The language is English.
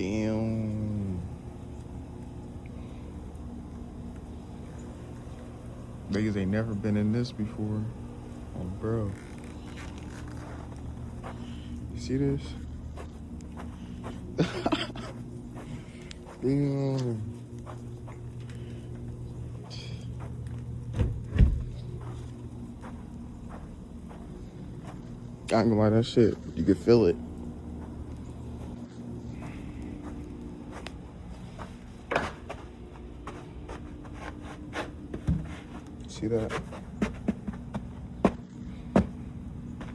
Damn. Niggas ain't never been in this before. Oh, bro. You see this? Damn. I ain't gonna lie, that shit, you can feel it. See that?